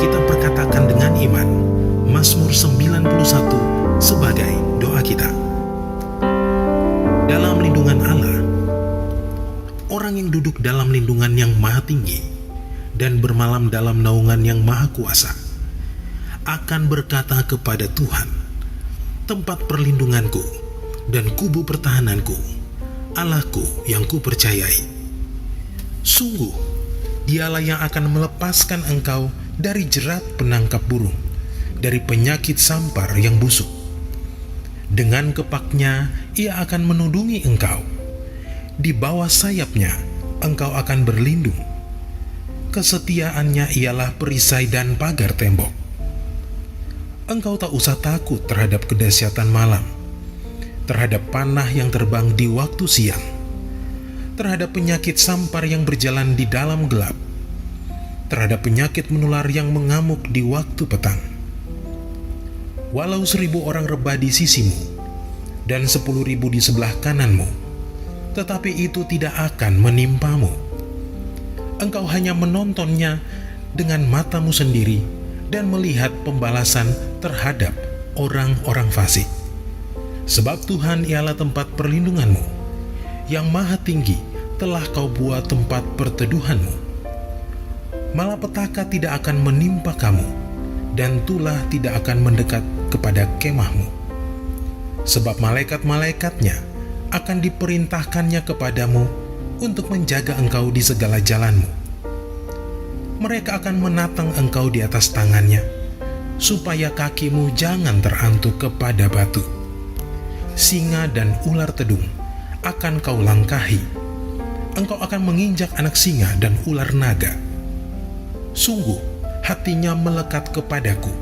kita perkatakan dengan iman Mazmur 91 sebagai doa kita. Dalam lindungan Allah, orang yang duduk dalam lindungan yang maha tinggi dan bermalam dalam naungan yang maha kuasa akan berkata kepada Tuhan, tempat perlindunganku dan kubu pertahananku, Allahku yang kupercayai. Sungguh, Dialah yang akan melepaskan engkau dari jerat penangkap burung, dari penyakit sampar yang busuk. Dengan kepaknya Ia akan menudungi engkau. Di bawah sayapnya engkau akan berlindung. Kesetiaannya ialah perisai dan pagar tembok. Engkau tak usah takut terhadap kedahsyatan malam, terhadap panah yang terbang di waktu siang, terhadap penyakit sampar yang berjalan di dalam gelap, terhadap penyakit menular yang mengamuk di waktu petang. Walau 1.000 orang rebah di sisimu dan 10.000 di sebelah kananmu, tetapi itu tidak akan menimpamu. Engkau hanya menontonnya dengan matamu sendiri dan melihat pembalasan terhadap orang-orang fasik. Sebab Tuhan ialah tempat perlindunganmu, yang maha tinggi telah kau buat tempat perteduhanmu. Malapetaka tidak akan menimpa kamu, dan tulah tidak akan mendekat kepada kemahmu. Sebab malaikat-malaikatnya akan diperintahkannya kepadamu untuk menjaga engkau di segala jalanmu. Mereka akan menatang engkau di atas tangannya, supaya kakimu jangan terantuk kepada batu. Singa dan ular tedung akan kau langkahi. Engkau akan menginjak anak singa dan ular naga. Sungguh, hatinya melekat kepadaku,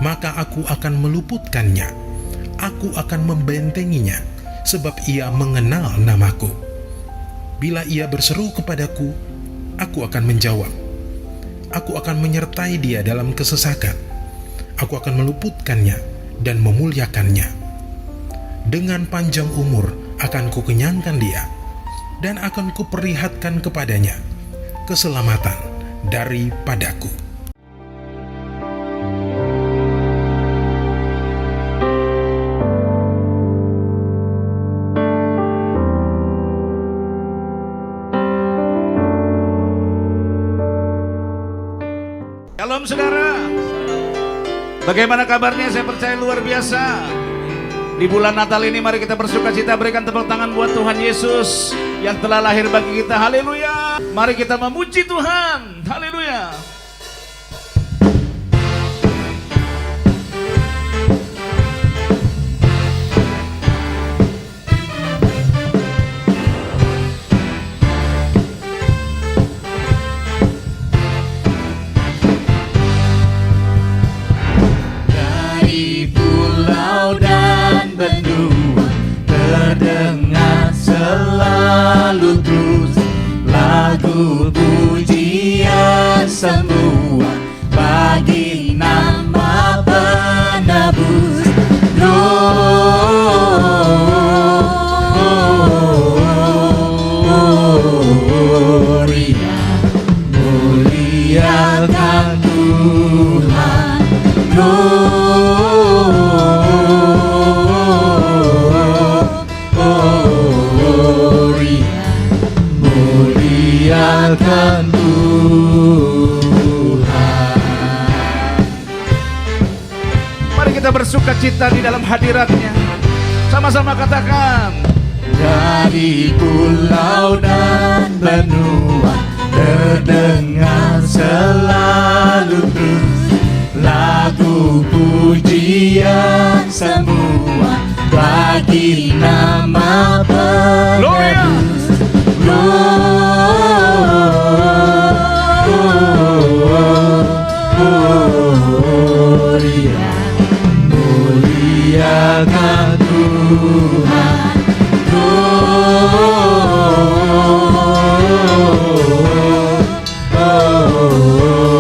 maka aku akan meluputkannya. Aku akan membentenginya, sebab ia mengenal namaku. Bila ia berseru kepadaku, aku akan menjawab. Aku akan menyertai dia dalam kesesakan. Aku akan meluputkannya dan memuliakannya. Dengan panjang umur akan kukenyangkan dia, dan akan kuperlihatkan kepadanya keselamatan daripadaku. Shalom saudara, bagaimana kabarnya? Saya percaya luar biasa. Di bulan Natal ini mari kita bersuka cita, berikan tepuk tangan buat Tuhan Yesus yang telah lahir bagi kita. Haleluya. Mari kita memuji Tuhan. Haleluya. Terdengar selalu terus lagu pujian semua bagi nama penebus. Gloria, muliakan Tuhan. Muliakan Tuhan. Mari kita bersuka cita di dalam hadirat-Nya. Sama-sama katakan. Dari pulau dan benua terdengar selalu terus lagu pujian semua bagi nama penebus. Gloria, muliakan Tuhan.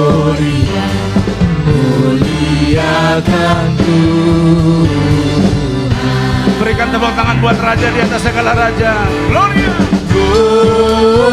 Gloria, muliakan Tuhan. Berikan tepuk tangan buat Raja di atas segala raja. Gloria. Gloria.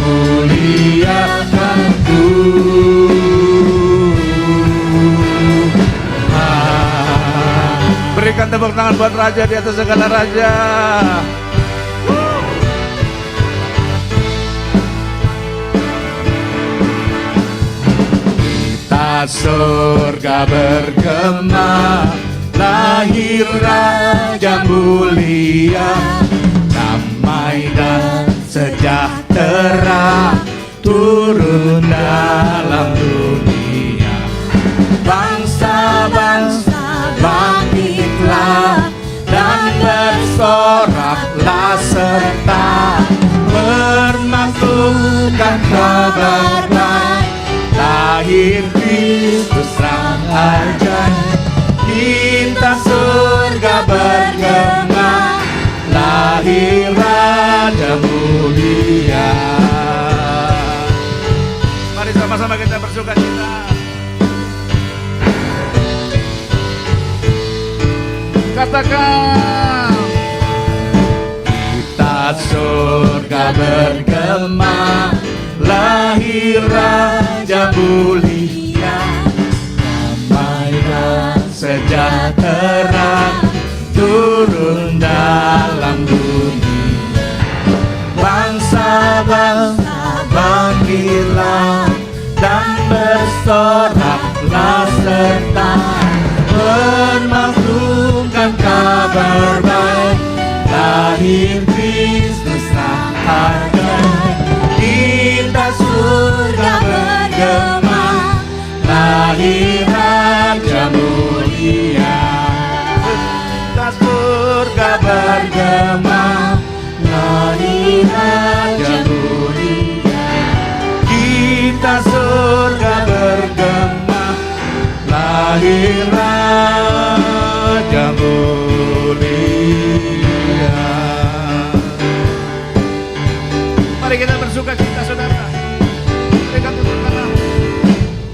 muliakan Tuhan. Berikan tepuk tangan buat Raja di atas segala raja. Kita surga bergema, lahir Raja mulia, damai dan sejahtera turun dalam dunia. Bangsa-bangsa bangkitlah dan bersoraklah serta bermaksudkan kabar baik. Lahir Kristus Sang Ajaib, kita surga bergema, lahir Raja mulia. Mari sama-sama kita bersukacita. Katakan, Kita surga bergema, lahir Raja mulia, damai dan sejahtera turun dalam dunia. Bangsa-bangsa bangkitlah dan bersoraklah serta bermaksudkan kabar baik. Lahir Kristus Sang Ajaib, kita surga bergema, lahir Raja mulia. Kita surga bergema, lahir Raja mulia. Kita surga bergema, lahir Raja mulia. mari kita bersukacita, saudara. Berikan tepuk tangan.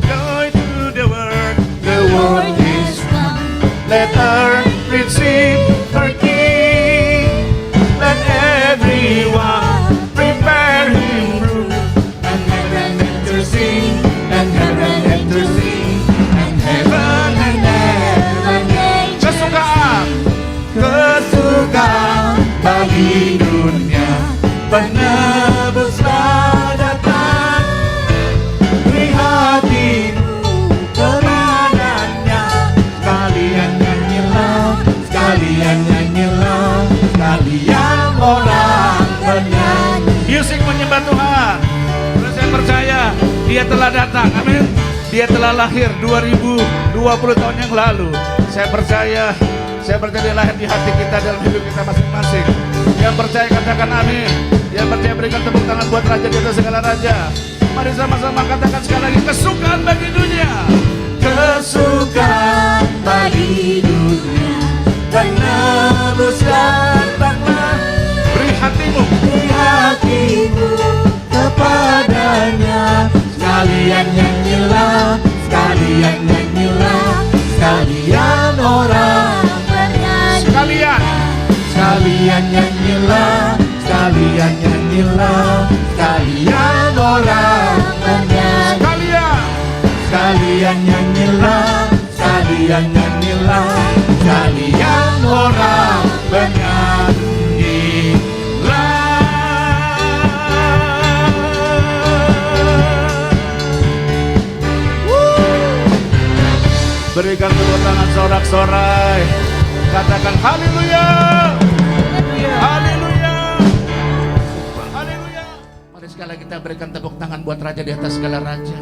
Joy to the world. The world is come, let earth receive her King. Let everyone prepare him room, and heaven enter sing, and heaven enter sing, and heaven and heaven Kesukaan. kesukaan bagi dunia. Penebuslah datang, beri hatimu kepadanya. Sekalian nyanyilah, sekalian nyanyilah, sekalian orang bernyanyi. Musik menyembah Tuhan. Karena saya percaya Dia telah datang. Amin. Dia telah lahir 2020 tahun yang lalu. Saya percaya Dia lahir di hati kita, dalam hidup kita masing-masing. Yang percaya katakan amin. Yang percaya berikan tepuk tangan buat Raja di atas segala raja. Mari sama-sama katakan sekali lagi, kesukaan bagi dunia. Kesukaan bagi dunia, penebus datanglah. Beri hatimu. Beri hatimu kepadanya. Sekalian nyanyilah, sekalian nyanyilah, sekalian orang bernyanyi. Sekalian nyanyilah, sekalian nyanyilah, sekalian orang bernyanyi. Sekalian nyanyilah, sekalian nyanyilah, sekalian orang Berikan tepuk tangan sorak-sorai. Katakan haleluya. Haleluya. Haleluya. Mari sekali kita berikan tepuk tangan buat Raja di atas segala raja.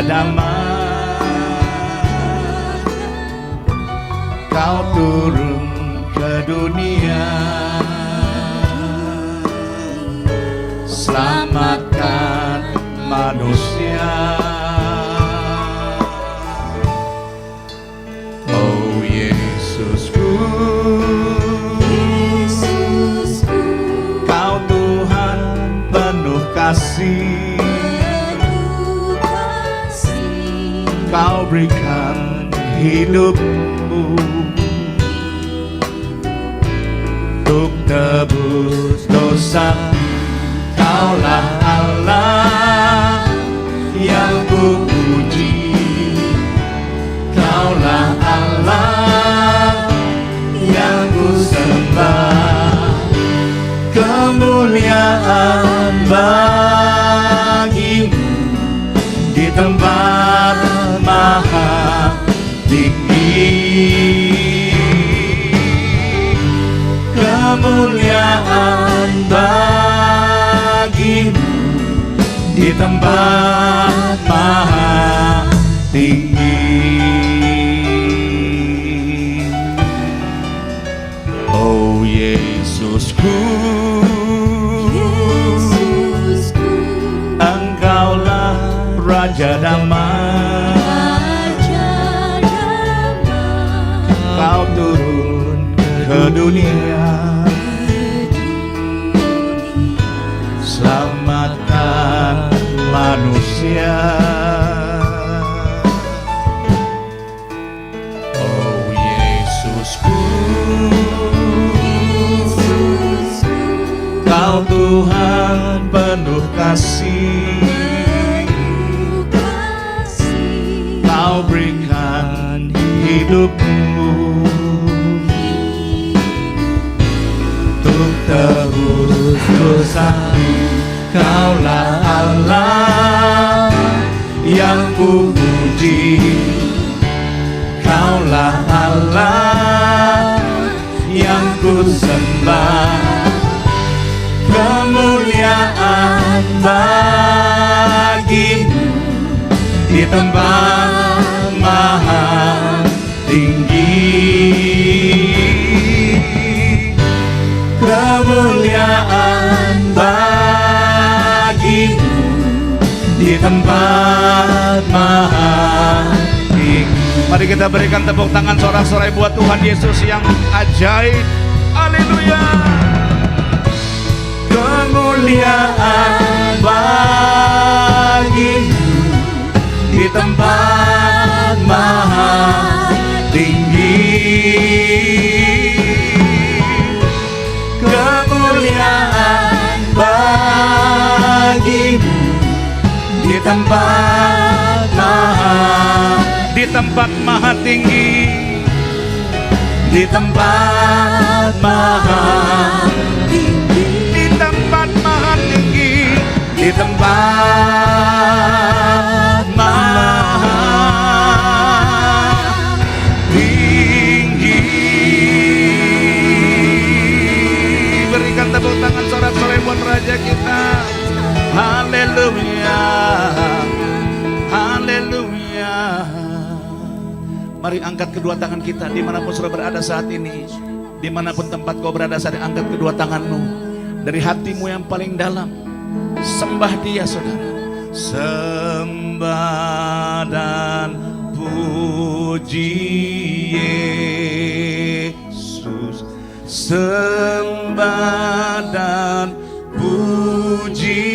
Raja damai, Kau turun ke dunia, selamatkan manusia. Oh Yesusku, Kau Tuhan penuh kasih, Kau berikan hidupmu untuk tebus dosa. Kaulah Allah yang ku puji, Kaulah Allah yang ku sembah. Kemuliaan bagimu di tempat maha tinggi. Kemuliaan bagimu di tempat maha tinggi. Oh Yesusku, Engkaulah Raja damai, Kau turun ke dunia, selamatkan manusia. Oh Yesusku, Kau Tuhan penuh kasih, Kau berikan hidupmu untuk tebus dosa. Kaulah Allah yang ku puji, Kaulah Allah yang ku sembah. Kemuliaan bagimu di tempat maha tinggi. Kemuliaan bagimu di tempat maha tinggi. Mari kita berikan tepuk tangan sorak-sorai buat Tuhan Yesus yang ajaib. Haleluya. Kemuliaan bagimu di tempat maha tinggi. Kemuliaan bagimu di tempat maha tinggi, di tempat maha tinggi, di tempat maha tinggi, di tempat maha tinggi. Berikan tepuk tangan sorak-sorai buat Raja kita. Haleluya, haleluya. Mari angkat kedua tangan kita dimanapun saudara berada saat ini. Dimanapun tempat kau berada saat ini, angkat kedua tanganmu dari hatimu yang paling dalam. Sembah Dia saudara. Sembah dan puji Yesus. Sembah dan puji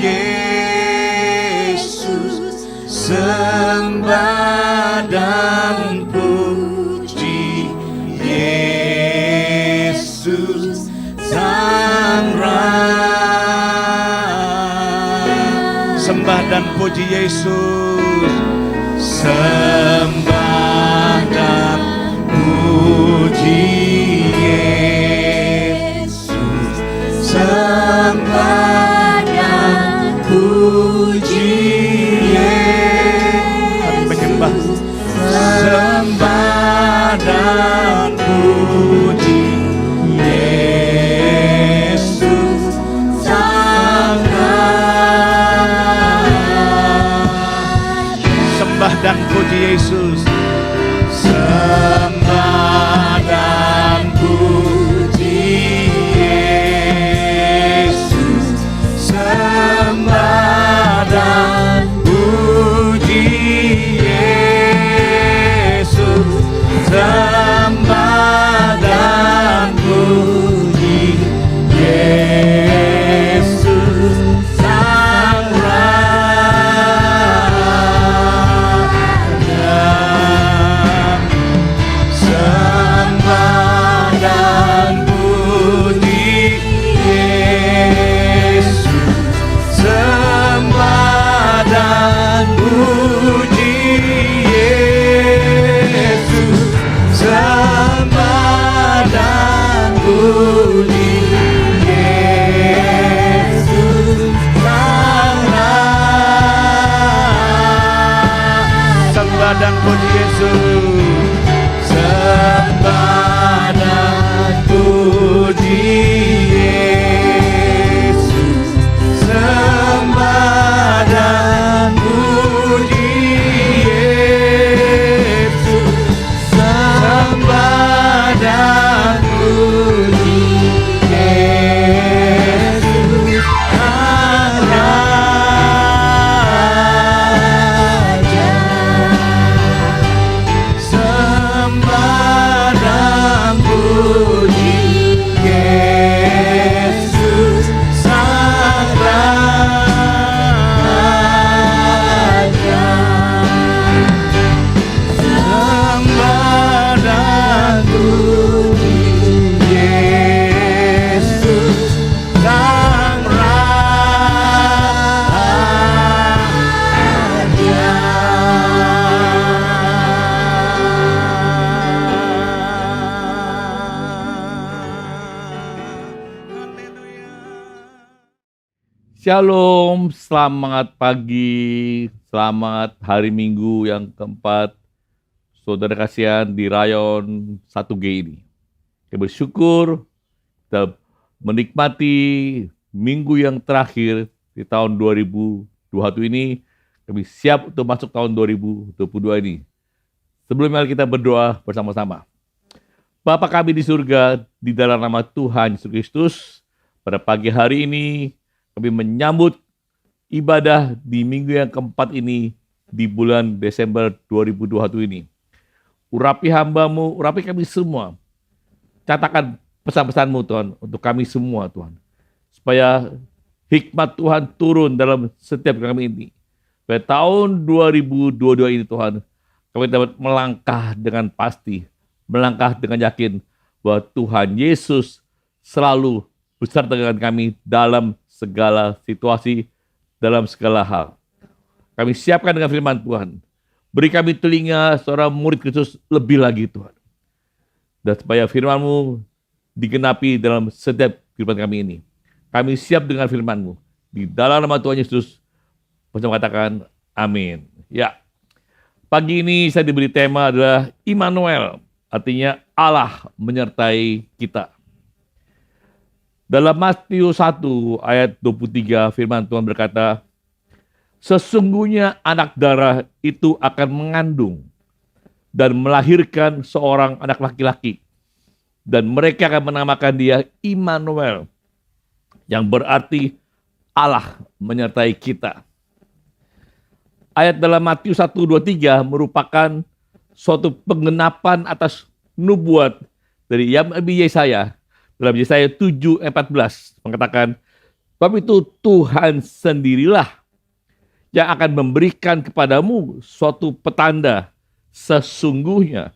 Yesus. Sembah dan puji Yesus Sang Raja. Sembah dan puji Yesus. Sembah dan puji Yesus. Sembah dan puji Yesus. Kami menyembah. Sembah dan puji Yesus Sang Raja. dan puji Yesus. Sembah dan puji Yesus, sembah dan puji Yesus, sembah dan puji Yesus, Sang Raja. Sembah dan puji Yesus, sembah dan puji Yesus, sembah dan puji Yesus, Sang Raja. Sembah dan puji Yesus. Sembah dan puji Yesus, sembah dan puji Yesus, sembah dan puji Yesus, Sang Raja. Sembah dan puji Yesus, Sang Raja. Sembah dan puji Yesus, Sang Shalom, selamat pagi, selamat hari Minggu yang keempat, saudara kasihan di Rayon 1G ini. Kita bersyukur, kita menikmati minggu yang terakhir di tahun 2021 ini, kami siap untuk masuk tahun 2022 ini. Sebelumnya kita berdoa bersama-sama. Bapa kami di surga, di dalam nama Tuhan Yesus Kristus, pada pagi hari ini, kami menyambut ibadah di minggu yang keempat ini di bulan Desember 2021 ini. Urapi hamba-Mu, urapi kami semua. Catatkan pesan-pesan-Mu Tuhan untuk kami semua Tuhan. Supaya hikmat Tuhan turun dalam setiap kami ini. Supaya tahun 2022 ini Tuhan, kami dapat melangkah dengan pasti. Melangkah dengan yakin bahwa Tuhan Yesus selalu beserta dengan kami dalam segala situasi, dalam segala hal. Kami siapkan dengan firman Tuhan. Beri kami telinga seorang murid Kristus lebih lagi Tuhan. Dan supaya firman-Mu digenapi dalam setiap kehidupan kami ini. Kami siap dengan firman-Mu. Di dalam nama Tuhan Yesus, bersama katakan amin. Ya, pagi ini saya diberi tema adalah Immanuel. Artinya Allah menyertai kita. Dalam Matius 1 ayat 23 firman Tuhan berkata, sesungguhnya anak darah itu akan mengandung dan melahirkan seorang anak laki-laki. Dan mereka akan menamakan dia Immanuel, yang berarti Allah menyertai kita. Ayat dalam Matius 1:23 merupakan suatu penggenapan atas nubuat dari Nabi Yesaya. Dalam Yesaya 7:14 mengatakan, sebab itu Tuhan sendirilah yang akan memberikan kepadamu suatu petanda. Sesungguhnya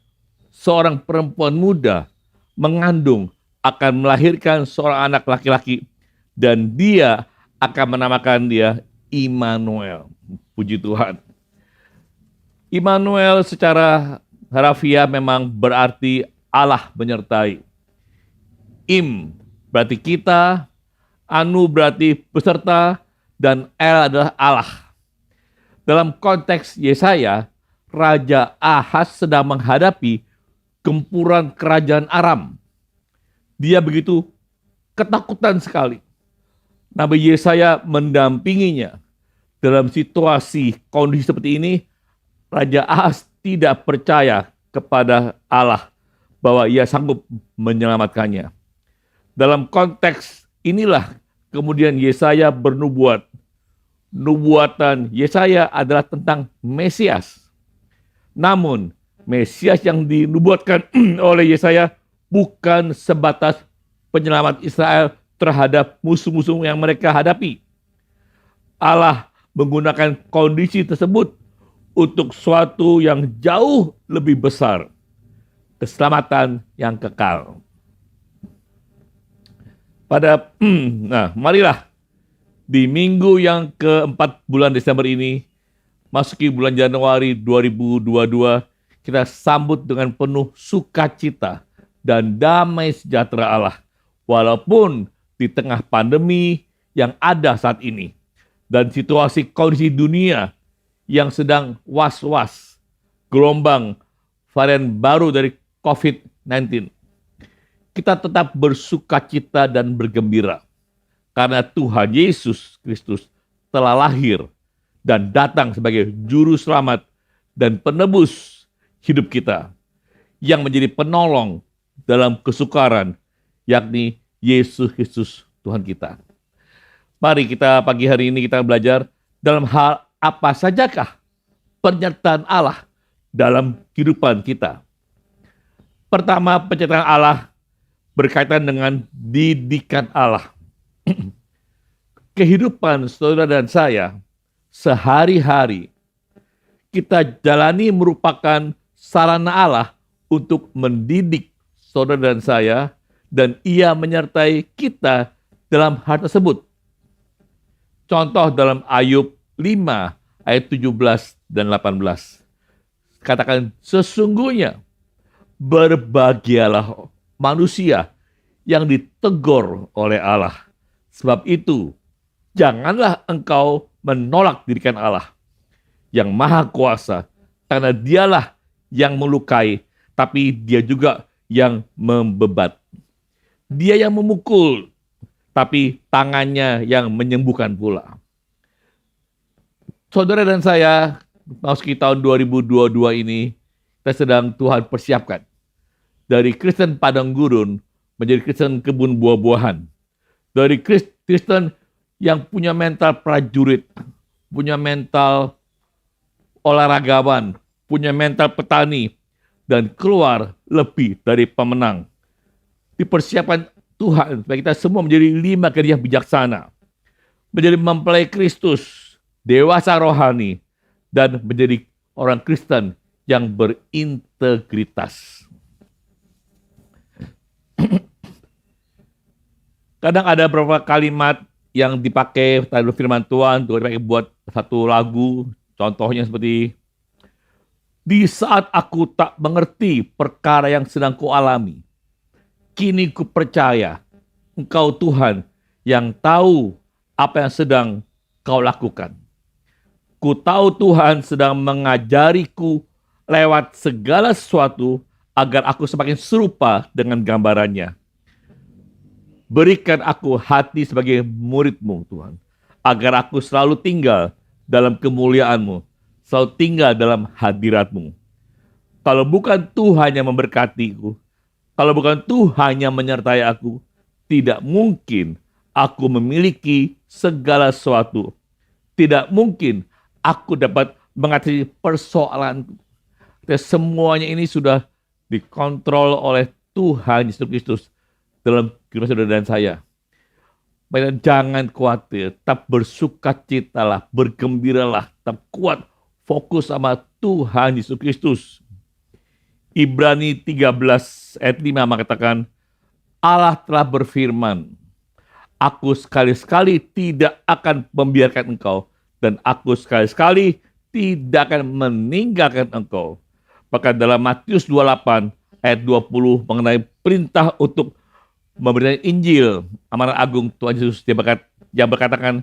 seorang perempuan muda mengandung akan melahirkan seorang anak laki-laki dan dia akan menamakan dia Immanuel. Puji Tuhan. Immanuel secara harafiah memang berarti Allah menyertai. Im berarti kita, Anu berarti peserta, dan El adalah Allah. Dalam konteks Yesaya, Raja Ahaz sedang menghadapi gempuran kerajaan Aram. Dia begitu ketakutan sekali. Nabi Yesaya mendampinginya dalam situasi kondisi seperti ini. Raja Ahaz tidak percaya kepada Allah bahwa ia sanggup menyelamatkannya. Dalam konteks inilah kemudian Yesaya bernubuat. Nubuatan Yesaya adalah tentang Mesias. Namun, Mesias yang dinubuatkan oleh Yesaya bukan sebatas penyelamat Israel terhadap musuh-musuh yang mereka hadapi. Allah menggunakan kondisi tersebut untuk suatu yang jauh lebih besar, keselamatan yang kekal. Marilah di minggu yang keempat bulan Desember ini, masuki bulan Januari 2022, kita sambut dengan penuh sukacita dan damai sejahtera Allah, walaupun di tengah pandemi yang ada saat ini dan situasi kondisi dunia yang sedang was-was, gelombang varian baru dari COVID-19. Kita tetap bersukacita dan bergembira karena Tuhan Yesus Kristus telah lahir dan datang sebagai juru selamat dan penebus hidup kita yang menjadi penolong dalam kesukaran, yakni Yesus Kristus Tuhan kita. Mari kita pagi hari ini kita belajar dalam hal apa sajakah penyertaan Allah dalam kehidupan kita. Pertama, penyertaan Allah berkaitan dengan didikan Allah. Kehidupan saudara dan saya sehari-hari kita jalani merupakan sarana Allah untuk mendidik saudara dan saya, dan Ia menyertai kita dalam hal tersebut. Contoh dalam Ayub 5 ayat 17 dan 18. Katakan, sesungguhnya berbahagialah manusia yang ditegur oleh Allah. Sebab itu, janganlah engkau menolak didikan Allah yang maha kuasa, karena dialah yang melukai, tapi dia juga yang membebat. Dia yang memukul, tapi tangannya yang menyembuhkan pula. Saudara dan saya, masuki tahun 2022 ini, kita sedang Tuhan persiapkan. Dari Kristen padang gurun menjadi Kristen kebun buah-buahan. Dari Kristen yang punya mental prajurit, punya mental olahragawan, punya mental petani, dan keluar lebih dari pemenang. Dipersiapkan Tuhan supaya kita semua menjadi 5 gereja bijaksana, menjadi mempelai Kristus, dewasa rohani, dan menjadi orang Kristen yang berintegritas. Kadang ada beberapa kalimat yang dipakai dalam firman Tuhan untuk dipakai buat satu lagu. Contohnya seperti, di saat aku tak mengerti perkara yang sedang kualami, kini ku percaya Engkau Tuhan yang tahu apa yang sedang Kau lakukan. Ku tahu Tuhan sedang mengajariku lewat segala sesuatu agar aku semakin serupa dengan gambarannya. Berikan aku hati sebagai murid-Mu Tuhan, agar aku selalu tinggal dalam kemuliaan-Mu, selalu tinggal dalam hadirat-Mu. Kalau bukan Tuhan yang memberkatiku, kalau bukan Tuhan yang menyertai aku, tidak mungkin aku memiliki segala sesuatu. Tidak mungkin aku dapat mengatasi persoalan. Semuanya ini sudah dikontrol oleh Tuhan Yesus Kristus dalam kehidupan saudara dan saya. Dan jangan khawatir, tetap bersukacitalah, bergembiralah, tetap kuat, fokus sama Tuhan Yesus Kristus. Ibrani 13 ayat 5 mengatakan, Allah telah berfirman, aku sekali-sekali tidak akan membiarkan engkau, dan aku sekali-sekali tidak akan meninggalkan engkau. Bahkan dalam Matius 28 ayat 20 mengenai perintah untuk memberitakan Injil, amanat agung Tuhan Yesus, dia berkatakan,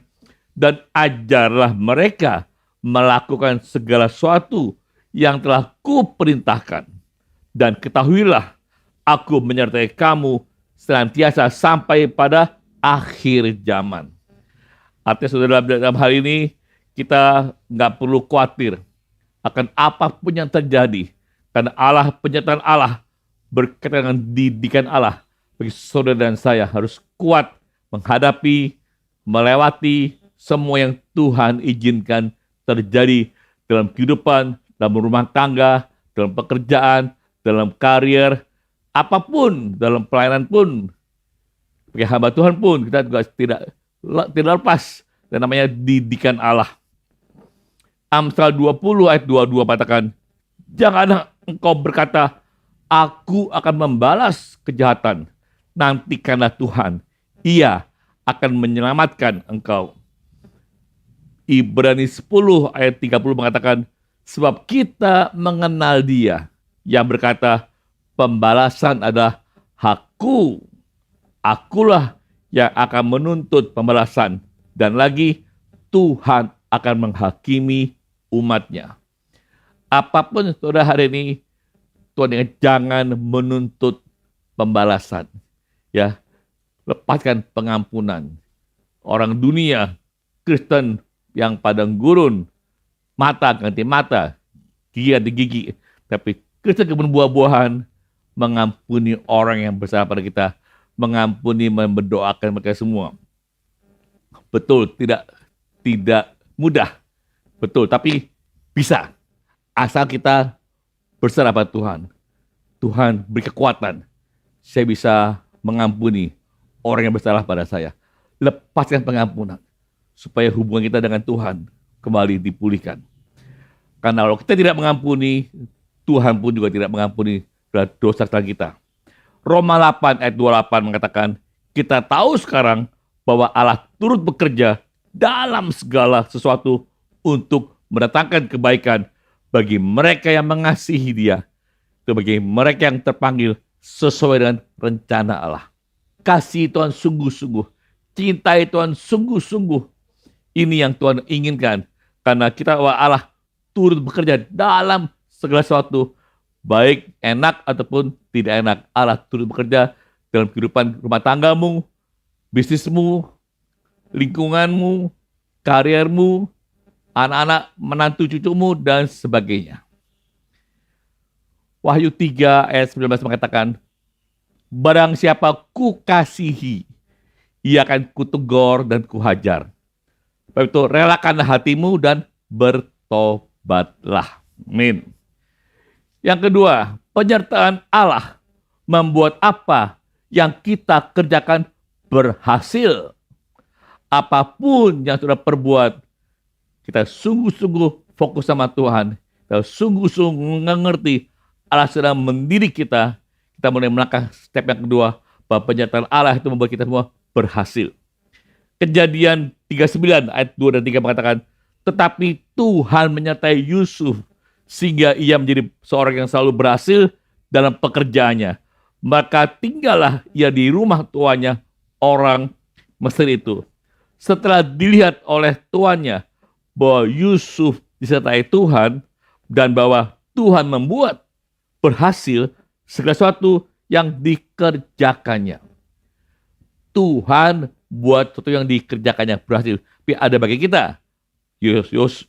dan ajarlah mereka melakukan segala sesuatu yang telah kuperintahkan. Dan ketahuilah, aku menyertai kamu senantiasa sampai pada akhir zaman. Artinya saudara, dalam hal ini kita nggak perlu khawatir. akan apapun yang terjadi. Karena Allah, penyertaan Allah berkaitan dengan didikan Allah. Bagi saudara dan saya harus kuat menghadapi, melewati semua yang Tuhan izinkan terjadi dalam kehidupan, dalam rumah tangga, dalam pekerjaan, dalam karier, apapun, dalam pelayanan pun. Sebagai hamba Tuhan pun kita juga tidak lepas dan namanya didikan Allah. Amsal 20 ayat 22 katakan, janganlah engkau berkata, aku akan membalas kejahatan. Nantikanlah Tuhan, Ia akan menyelamatkan engkau. Ibrani 10 ayat 30 mengatakan, sebab kita mengenal Dia yang berkata, pembalasan adalah hakku. Akulah yang akan menuntut pembalasan. Dan lagi, Tuhan akan menghakimi umatnya. Apapun saudara hari ini, Tuhan jangan menuntut pembalasan. Ya, lepaskan pengampunan. Orang dunia, Kristen yang padang gurun, mata ganti mata, gigi ganti gigi. Tapi Kristen kebun buah-buahan mengampuni orang yang bersalah pada kita, mengampuni, mendoakan mereka semua. Betul, tidak mudah. Betul, tapi bisa. Asal kita berserah pada Tuhan. Tuhan beri kekuatan. Saya bisa mengampuni orang yang bersalah pada saya. Lepaskan pengampunan. Supaya hubungan kita dengan Tuhan kembali dipulihkan. Karena kalau kita tidak mengampuni, Tuhan pun juga tidak mengampuni dosa kita. Roma 8 ayat 28 mengatakan, kita tahu sekarang bahwa Allah turut bekerja dalam segala sesuatu untuk mendatangkan kebaikan bagi mereka yang mengasihi Dia, bagi mereka yang terpanggil sesuai dengan rencana Allah. Kasih Tuhan sungguh-sungguh, cintai Tuhan sungguh-sungguh. Ini yang Tuhan inginkan, karena kita Allah turut bekerja dalam segala sesuatu, baik enak ataupun tidak enak. Allah turut bekerja dalam kehidupan rumah tanggamu, bisnismu, lingkunganmu, kariermu, anak-anak, menantu cucumu, dan sebagainya. Wahyu 3 ayat 19 mengatakan, barang siapa ku kasihi, ia akan kutegur dan kuhajar. Sebab itu relakanlah hatimu dan bertobatlah. Amin. Yang kedua, penyertaan Allah membuat apa yang kita kerjakan berhasil. Apapun yang sudah perbuat, kita sungguh-sungguh fokus sama Tuhan. Kita sungguh-sungguh mengerti Allah sedang mendidik kita. Kita mulai melangkah step yang kedua, bahwa penyertaan Allah itu membuat kita semua berhasil. Kejadian 39 ayat 2 dan 3 mengatakan, tetapi Tuhan menyertai Yusuf sehingga ia menjadi seorang yang selalu berhasil dalam pekerjaannya. Maka tinggallah ia di rumah tuannya, orang Mesir itu. Setelah dilihat oleh tuannya bahwa Yusuf disertai Tuhan dan bahwa Tuhan membuat berhasil segala sesuatu yang dikerjakannya. Tuhan buat sesuatu yang dikerjakannya berhasil. Tapi ada bagi kita.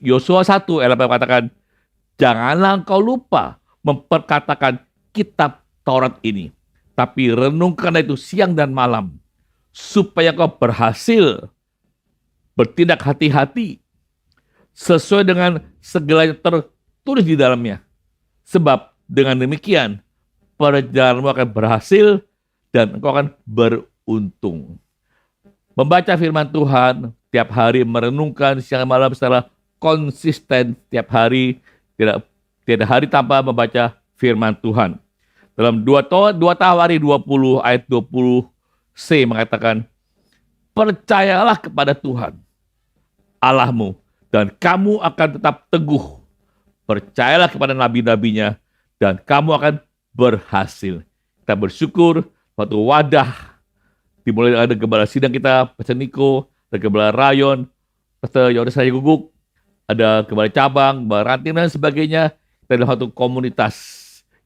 Yosua 1 ayat 8 katakan, janganlah engkau lupa memperkatakan kitab Taurat ini, tapi renungkanlah itu siang dan malam, supaya kau berhasil bertindak hati-hati sesuai dengan segala yang tertulis di dalamnya. Sebab dengan demikian perjalananmu akan berhasil dan engkau akan beruntung. Membaca firman Tuhan tiap hari, merenungkan siang malam secara konsisten tiap hari, tidak hari tanpa membaca firman Tuhan. Dalam 2 Tawari 20 ayat 20c mengatakan, percayalah kepada Tuhan Allahmu dan kamu akan tetap teguh. Percayalah kepada nabi-nabinya dan kamu akan berhasil. Kita bersyukur waktu wadah dimulai ada gembala sidang kita, Pastor Niko, ada gembala rayon, Pastor Yoris Raya Guguk, ada gembala cabang, gembala ranting dan sebagainya. Kita adalah satu komunitas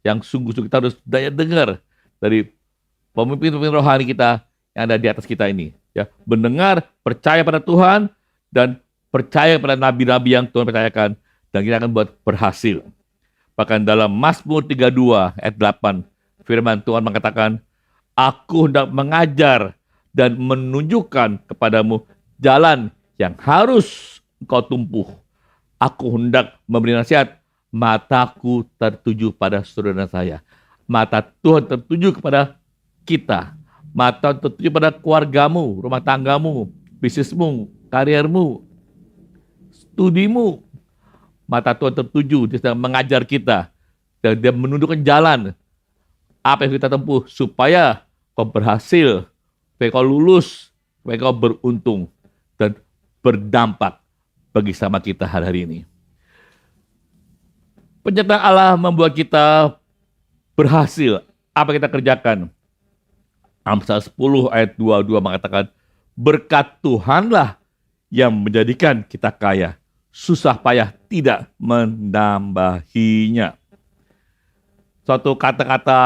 yang sungguh-sungguh kita harus daya dengar dari pemimpin-pemimpin rohani kita yang ada di atas kita ini. Ya, mendengar, percaya pada Tuhan, dan percaya pada nabi-nabi yang Tuhan percayakan. dan kita akan buat berhasil. Bahkan dalam Mazmur 32 ayat 8, firman Tuhan mengatakan, Aku hendak mengajar dan menunjukkan kepadamu jalan yang harus engkau tempuh. Aku hendak memberi nasihat, mataku tertuju pada saudara saya. Mata Tuhan tertuju kepada kita. Mata tertuju pada keluargamu, rumah tanggamu, bisnismu, kariermu, studimu. Mata Tuhan tertuju, dia sedang mengajar kita. Dan dia menunjukkan jalan. Apa yang kita tempuh supaya kau berhasil, supaya kau lulus, supaya kau beruntung dan berdampak bagi sama kita hari ini. Penyertaan Allah membuat kita berhasil. Apa yang kita kerjakan? Amsal 10 ayat 22 mengatakan, berkat Tuhanlah yang menjadikan kita kaya. Susah payah tidak menambahinya. Suatu kata-kata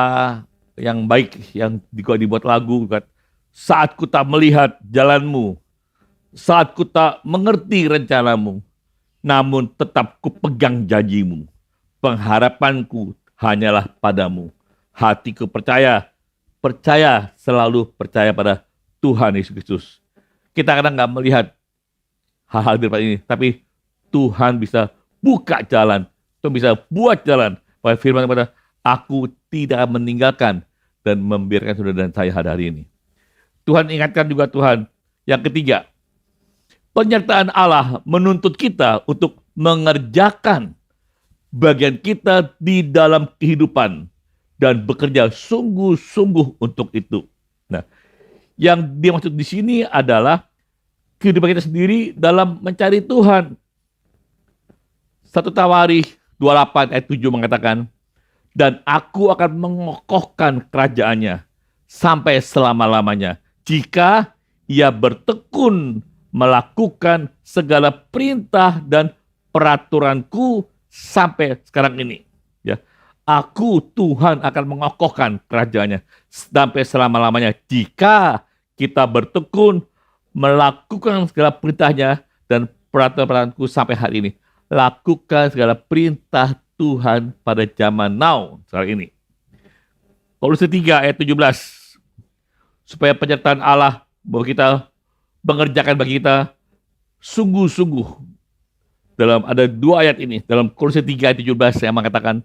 yang baik yang dibuat lagu, saat ku tak melihat jalanmu, saat ku tak mengerti rencanamu, namun tetap ku pegang janjimu. Pengharapanku hanyalah padamu. Hatiku percaya selalu percaya pada Tuhan Yesus Kristus. Kita kadang nggak melihat hal-hal di depan ini, tapi Tuhan bisa buka jalan, Tuhan bisa buat jalan. Pada firman kepada, aku tidak meninggalkan dan membiarkan saudara dan saya hari ini. Tuhan ingatkan juga Tuhan. Yang ketiga, penyertaan Allah menuntut kita untuk mengerjakan bagian kita di dalam kehidupan dan bekerja sungguh-sungguh untuk itu. Nah, yang dimaksud di sini adalah kehidupan kita sendiri dalam mencari Tuhan. 1 Tawarikh 28 ayat 7 mengatakan, dan aku akan mengokohkan kerajaannya sampai selama-lamanya jika ia bertekun melakukan segala perintah dan peraturanku sampai sekarang ini. Ya, aku Tuhan akan mengokohkan kerajaannya sampai selama-lamanya jika kita bertekun melakukan segala perintahnya dan peraturan-peraturanku sampai hari ini. Lakukan segala perintah Tuhan pada zaman now, sekarang ini. Kolose 3 ayat 17. Supaya penyertaan Allah bahwa kita mengerjakan bagi kita sungguh-sungguh. Ada 2 ayat ini, dalam Kolose 3 ayat 17 yang mengatakan,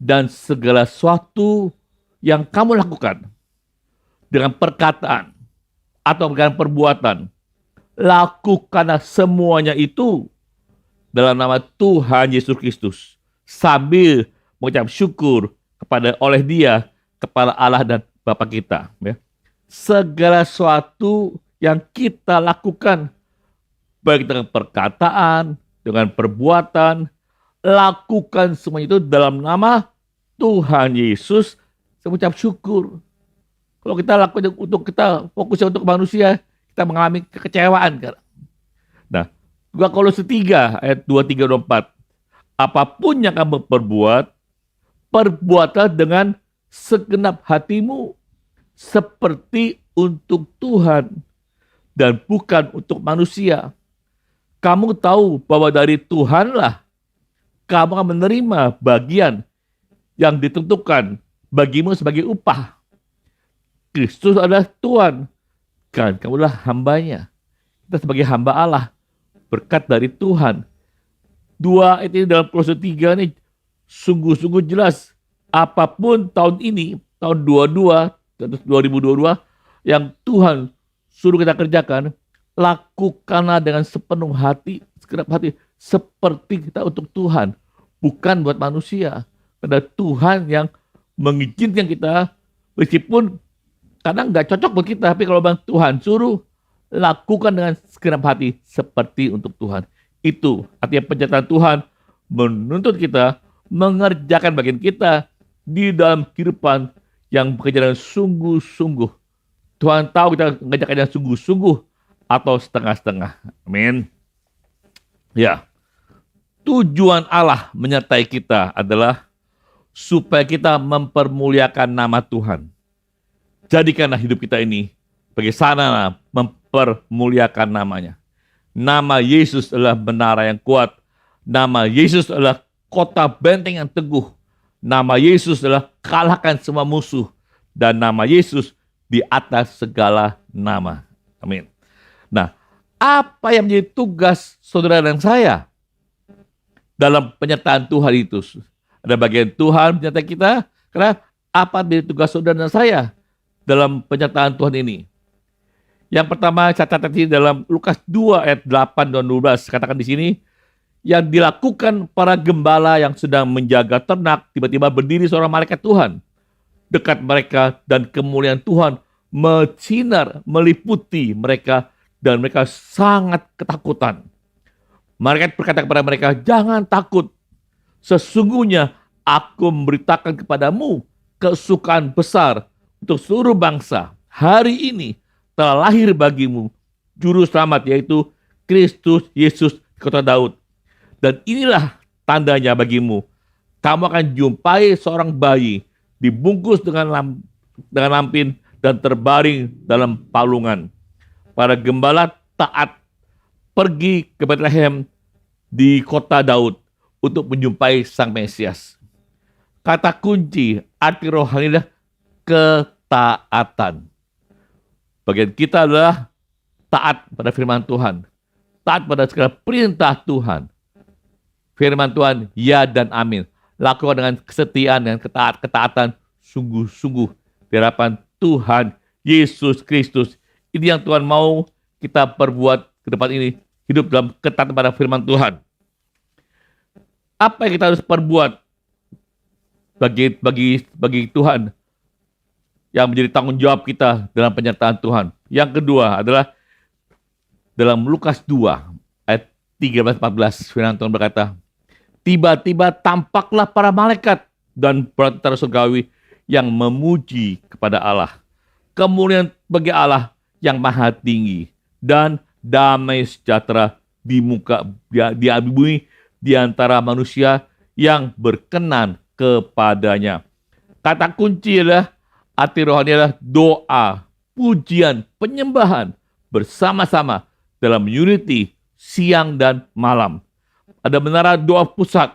dan segala sesuatu yang kamu lakukan dengan perkataan atau dengan perbuatan, lakukanlah semuanya itu dalam nama Tuhan Yesus Kristus, sambil mengucap syukur oleh Dia kepada Allah dan Bapa kita. Ya. Segala sesuatu yang kita lakukan, baik dengan perkataan, dengan perbuatan, lakukan semua itu dalam nama Tuhan Yesus, mengucap syukur. Kalau kita lakukan untuk kita fokusnya untuk manusia, kita mengalami kekecewaan. Nah, juga Kolose 3 ayat 23 dan 24. Apapun yang kamu perbuatlah dengan segenap hatimu seperti untuk Tuhan dan bukan untuk manusia. Kamu tahu bahwa dari Tuhanlah kamu akan menerima bagian yang ditentukan bagimu sebagai upah. Kristus adalah Tuhan, kan kamulah hambanya. Kita sebagai hamba Allah, berkat dari Tuhan. 2 ayat ini dalam Kolose 3 ini sungguh-sungguh jelas. Apapun tahun ini, tahun 2022, yang Tuhan suruh kita kerjakan, lakukanlah dengan sepenuh hati, segenap hati, seperti kita untuk Tuhan. Bukan buat manusia. Karena Tuhan yang mengizinkan kita, meskipun kadang nggak cocok buat kita, tapi kalau Tuhan suruh, lakukan dengan segenap hati seperti untuk Tuhan. Itu artinya penyertaan Tuhan menuntut kita mengerjakan bagian kita di dalam kehidupan yang bekerja dengan sungguh-sungguh. Tuhan tahu kita mengerjakannya sungguh-sungguh atau setengah-setengah. Amin. Ya. Tujuan Allah menyertai kita adalah supaya kita mempermuliakan nama Tuhan. Jadikanlah hidup kita ini bagi sarana mempermuliakan namanya. Nama Yesus adalah menara yang kuat. Nama Yesus adalah kota benteng yang teguh. Nama Yesus adalah kalahkan semua musuh. Dan nama Yesus di atas segala nama. Amin. Nah, apa yang menjadi tugas saudara dan saya dalam penyertaan Tuhan itu? Ada bagian Tuhan menyertai kita. Karena apa menjadi tugas saudara dan saya dalam penyertaan Tuhan ini? Yang pertama, catatan ini dalam Lukas 2 ayat 8 dan 12. Katakan di sini, yang dilakukan para gembala yang sedang menjaga ternak, tiba-tiba berdiri seorang malaikat Tuhan dekat mereka, dan kemuliaan Tuhan bersinar meliputi mereka, dan mereka sangat ketakutan. Malaikat berkata kepada mereka, jangan takut, sesungguhnya aku memberitakan kepadamu kesukaan besar untuk seluruh bangsa. Hari ini telah lahir bagimu juru selamat, yaitu Kristus Yesus di kota Daud. Dan inilah tandanya bagimu. Kamu akan jumpai seorang bayi dibungkus dengan lampin dan terbaring dalam palungan. Para gembala taat pergi ke Bethlehem di kota Daud untuk menjumpai Sang Mesias. Kata kunci arti rohani adalah ketaatan. Bagian kita adalah taat pada firman Tuhan. Taat pada segala perintah Tuhan. Firman Tuhan, ya dan amin. Lakukan dengan kesetiaan dan ketaatan sungguh-sungguh di hadapan Tuhan Yesus Kristus. Ini yang Tuhan mau kita perbuat ke depan ini. Hidup dalam ketaatan pada firman Tuhan. Apa yang kita harus perbuat bagi Tuhan yang menjadi tanggung jawab kita dalam penyertaan Tuhan? Yang kedua adalah dalam Lukas 2 ayat 13-14, firman Tuhan berkata, tiba-tiba tampaklah para malaikat dan para tentara surgawi yang memuji kepada Allah. Kemuliaan bagi Allah yang maha tinggi, dan damai sejahtera di bumi di antara manusia yang berkenan kepadanya. Kata kunci adalah arti rohani adalah doa, pujian, penyembahan bersama-sama dalam unity siang dan malam. Ada menara doa pusat,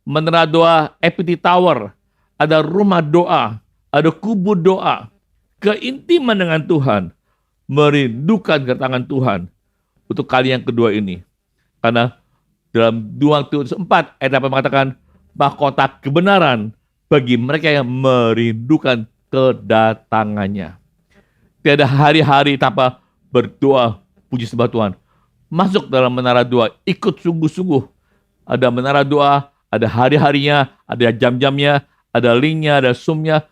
menara doa Equity Tower, ada rumah doa, ada kubur doa, keintiman dengan Tuhan, merindukan kedatangan Tuhan. Untuk kali yang kedua ini. Karena dalam 2 Timotius 4 ayat 8 mengatakan, mahkota kebenaran bagi mereka yang merindukan kedatangannya. Tiada hari-hari tanpa berdoa puji sembah Tuhan. Masuk dalam menara doa, ikut sungguh-sungguh. Ada menara doa, ada hari-harinya, ada jam-jamnya, ada linknya, ada zoomnya.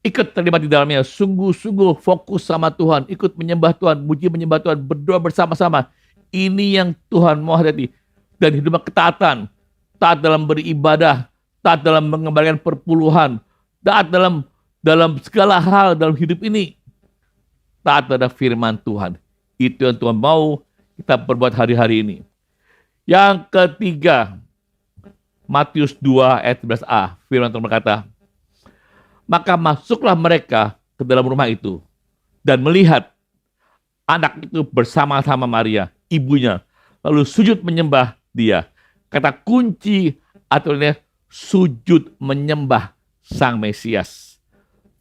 Ikut terlibat di dalamnya, sungguh-sungguh fokus sama Tuhan, ikut menyembah Tuhan, muji menyembah Tuhan, berdoa bersama-sama. Ini yang Tuhan mau hadapi. Dan hidup ketaatan, taat dalam beribadah, taat dalam mengembalikan perpuluhan, taat dalam segala hal dalam hidup ini. Taat pada firman Tuhan. Itu yang Tuhan mau kita perbuat hari-hari ini. Yang ketiga, Matius 2 ayat 11a, firman Tuhan berkata, maka masuklah mereka ke dalam rumah itu dan melihat anak itu bersama-sama Maria, ibunya, lalu sujud menyembah dia. Kata kunci aturannya sujud menyembah Sang Mesias.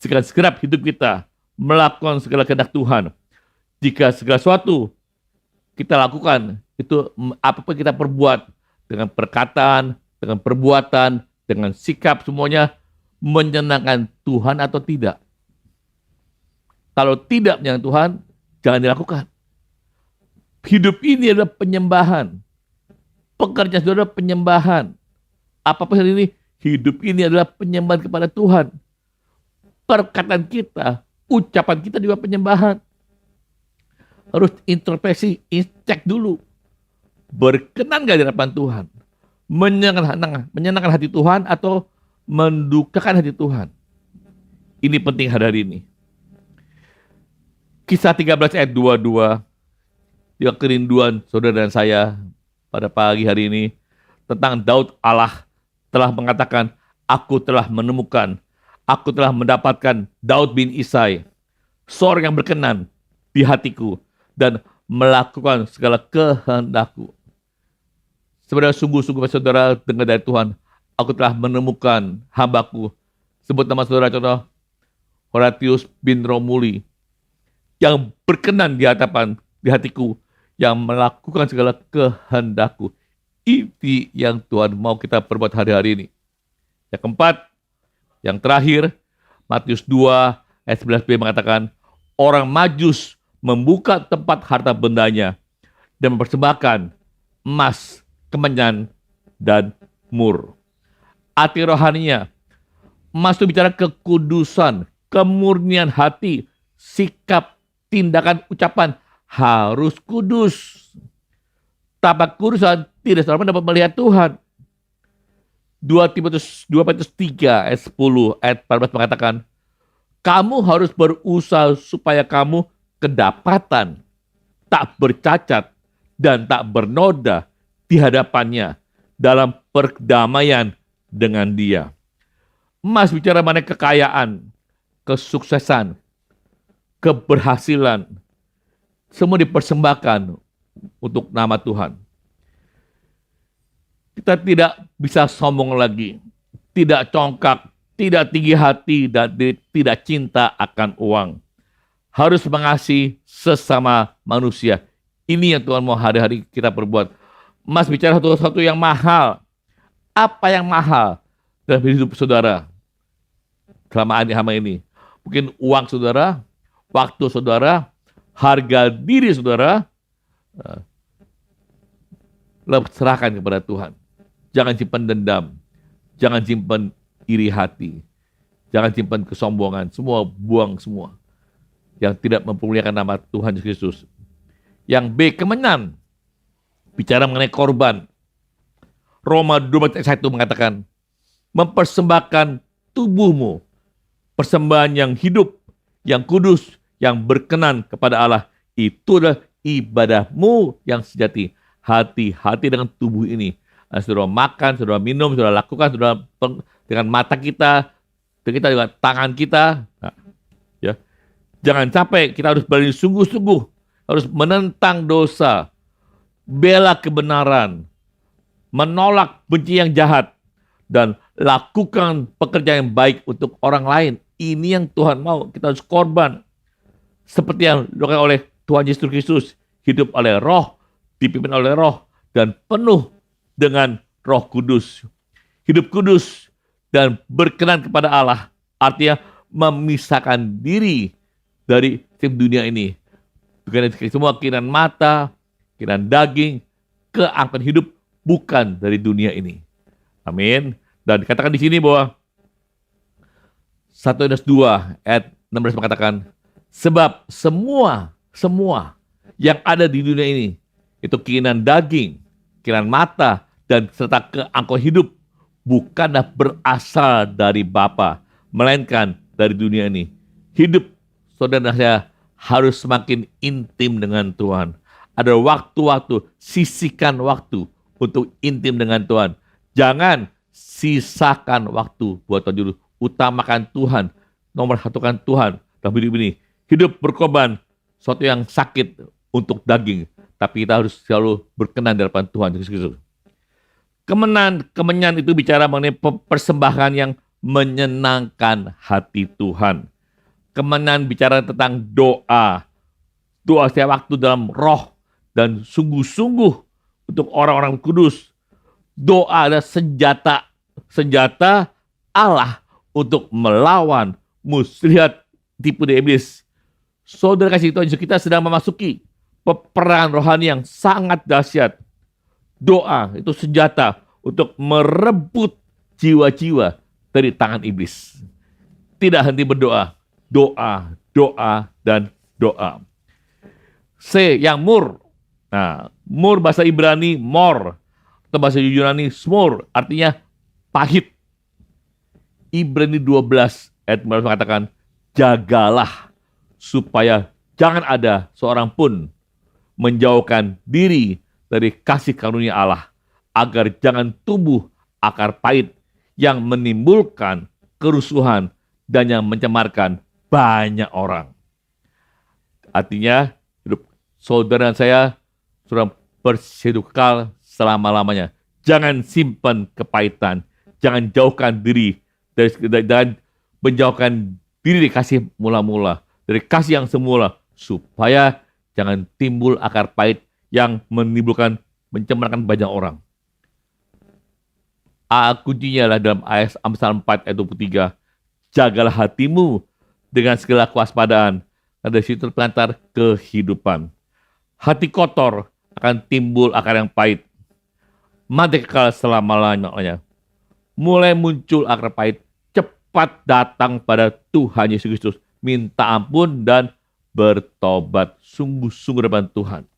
Segenap hidup kita melakukan segala kehendak Tuhan. Jika segala sesuatu kita lakukan, itu apapun kita perbuat dengan perkataan, dengan perbuatan, dengan sikap, semuanya menyenangkan Tuhan atau tidak. Kalau tidak menyenangkan Tuhan, jangan dilakukan. Hidup ini adalah penyembahan. Pekerjaan saudara adalah penyembahan. Apapun ini, hidup ini adalah penyembahan kepada Tuhan. Perkataan kita, ucapan kita juga penyembahan. Harus introspeksi, cek dulu. Berkenan gak di hadapan Tuhan? Menyenangkan hati Tuhan atau mendukakan hati Tuhan? Ini penting hari ini. Kisah 13 ayat 22. Yang kerinduan saudara dan saya pada pagi hari ini tentang Daud. Allah telah mengatakan, aku telah menemukan, aku telah mendapatkan Daud bin Isai, seorang yang berkenan di hatiku dan melakukan segala kehendakku. Sebenarnya sungguh-sungguh saudara dengar dari Tuhan, aku telah menemukan hambaku. Sebut nama saudara contoh, Horatius bin Romuli, yang berkenan di hatiku, yang melakukan segala kehendakku. Ini yang Tuhan mau kita perbuat hari-hari ini. Yang keempat, yang terakhir, Matius 2 ayat 11b mengatakan, orang Majus membuka tempat harta bendanya dan mempersembahkan emas, kemenyan, dan mur. Arti rohaninya, emas itu bicara kekudusan, kemurnian hati, sikap, tindakan, ucapan harus kudus. Tanpa kudusan tidak seorang dapat melihat Tuhan. 2 Petrus 3 ayat 10 ayat 14 mengatakan, kamu harus berusaha supaya kamu kedapatan, tak bercacat, dan tak bernoda di hadapannya dalam perdamaian dengan Dia. Emas bicara mengenai kekayaan, kesuksesan, keberhasilan, semua dipersembahkan untuk nama Tuhan. Kita tidak bisa sombong lagi, tidak congkak, tidak tinggi hati, dan tidak cinta akan uang. Harus mengasihi sesama manusia. Ini yang Tuhan mau hari-hari kita perbuat. Emas bicara sesuatu yang mahal. Apa yang mahal dalam hidup saudara selama ini? Mungkin uang saudara, waktu saudara, harga diri saudara. Serahkan kepada Tuhan. Jangan simpan dendam. Jangan simpan iri hati. Jangan simpan kesombongan. Semua buang semua. Yang tidak mempermuliakan nama Tuhan Yesus Kristus. Yang B, kemenyan. Bicara mengenai korban. Roma 12 ayat 1 mengatakan, mempersembahkan tubuhmu, persembahan yang hidup, yang kudus, yang berkenan kepada Allah. Itulah ibadahmu yang sejati. Hati-hati dengan tubuh ini. Saudara makan, saudara minum, saudara lakukan, saudara dengan mata kita dengan tangan kita. Nah, ya. Jangan sampai kita harus berani sungguh-sungguh, harus menentang dosa, bela kebenaran, menolak benci yang jahat, dan lakukan pekerjaan yang baik untuk orang lain. Ini yang Tuhan mau, kita harus korban. Seperti yang dilakukan oleh Tuhan Yesus Kristus, hidup oleh Roh, dipimpin oleh Roh, dan penuh dengan Roh Kudus. Hidup kudus dan berkenan kepada Allah, artinya memisahkan diri dari dunia ini. Bukan dari semua keinginan mata, keinginan daging, keangkuhan hidup bukan dari dunia ini. Amin. Dan dikatakan di sini bahwa 1 Yohanes 2 ayat 16 mengatakan, sebab semua yang ada di dunia ini, itu keinginan daging, keinginan mata, dan serta keangkuhan hidup, bukanlah berasal dari Bapa, melainkan dari dunia ini. Hidup saudara saya harus semakin intim dengan Tuhan. Ada waktu-waktu, sisihkan waktu untuk intim dengan Tuhan. Jangan sisakan waktu buat Tuhan dulu. Utamakan Tuhan, nomor satukan Tuhan dalam hidup ini. Hidup berkorban, sesuatu yang sakit untuk daging. Tapi kita harus selalu berkenan di hadapan Tuhan Yesus Kristus. Kemenyan itu bicara mengenai persembahan yang menyenangkan hati Tuhan. Kemenyan bicara tentang doa. Doa setiap waktu dalam roh dan sungguh-sungguh untuk orang-orang kudus. Doa adalah senjata Allah untuk melawan muslihat tipu daya iblis. Saudara kasih Tuhan Yesus, kita sedang memasuki peperangan rohani yang sangat dahsyat. Doa itu senjata untuk merebut jiwa-jiwa dari tangan iblis. Tidak henti berdoa. Doa, dan doa. C, yang mur. Nah, mur bahasa Ibrani mor. Atau bahasa Yunani smor. Artinya pahit. Ibrani 12 ayat 15 mengatakan, jagalah supaya jangan ada seorang pun menjauhkan diri dari kasih karunia Allah, agar jangan tumbuh akar pahit yang menimbulkan kerusuhan dan yang mencemarkan banyak orang. Artinya, hidup saudara dan saya sudah berhidup kekal selama-lamanya. Jangan simpan kepahitan. Jangan jauhkan diri dan menjauhkan diri dari kasih mula-mula, dari kasih yang semula, supaya jangan timbul akar pahit yang mencemarkan banyak orang. Kuncinya adalah dalam ayat Amsal 4 ayat 23. Jagalah hatimu dengan segala kewaspadaan, karena dari situ terpancar kehidupan. Hati kotor akan timbul akar yang pahit. Mati kekal selama-lamanya. Mulai muncul akar pahit, cepat datang pada Tuhan Yesus Kristus. Minta ampun dan bertobat. Sungguh-sungguh depan Tuhan.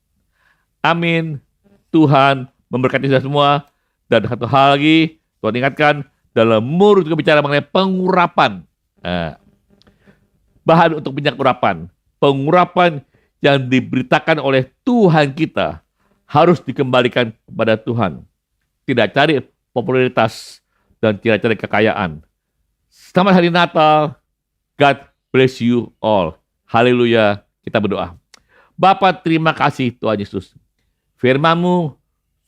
Amin. Tuhan memberkati kita semua. Dan satu hal lagi, Tuhan ingatkan, dalam murid juga bicara mengenai pengurapan. Bahan untuk minyak urapan. Pengurapan yang diberitakan oleh Tuhan kita harus dikembalikan kepada Tuhan. Tidak cari popularitas dan tidak cari kekayaan. Selamat hari Natal. God bless you all. Haleluya. Kita berdoa. Bapa, terima kasih Tuhan Yesus. Firman-Mu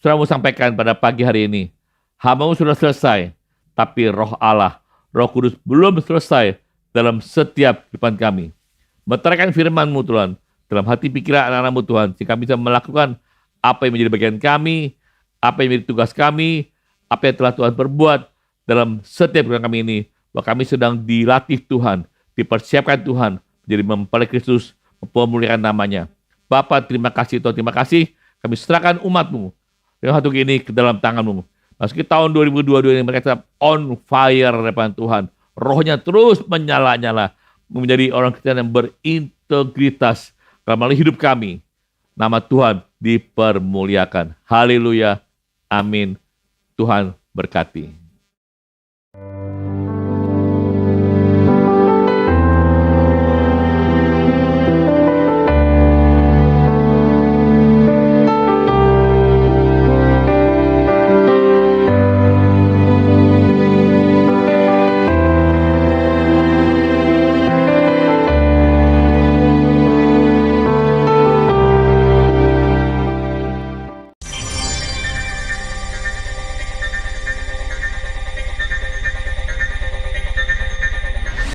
sudah Mu sampaikan pada pagi hari ini. Hamba-Mu sudah selesai. Tapi Roh Allah, Roh Kudus belum selesai dalam setiap kehidupan kami. Meteraikan firman-Mu Tuhan dalam hati pikiran anak-anak-Mu Tuhan, sehingga kami bisa melakukan apa yang menjadi bagian kami, apa yang menjadi tugas kami, apa yang telah Tuhan perbuat dalam setiap kehidupan kami ini. Bahwa kami sedang dilatih Tuhan, dipersiapkan Tuhan menjadi mempelai Kristus, memuliakan namanya. Bapa, terima kasih Tuhan, terima kasih. Kami serahkan umat-Mu dengan satu ini ke dalam tangan-Mu. Masuki tahun 2022 ini mereka tetap on fire depan Tuhan. Rohnya terus menyala-nyala, menjadi orang Kristen yang berintegritas dalam hidup kami. Nama Tuhan dipermuliakan. Haleluya. Amin. Tuhan berkati.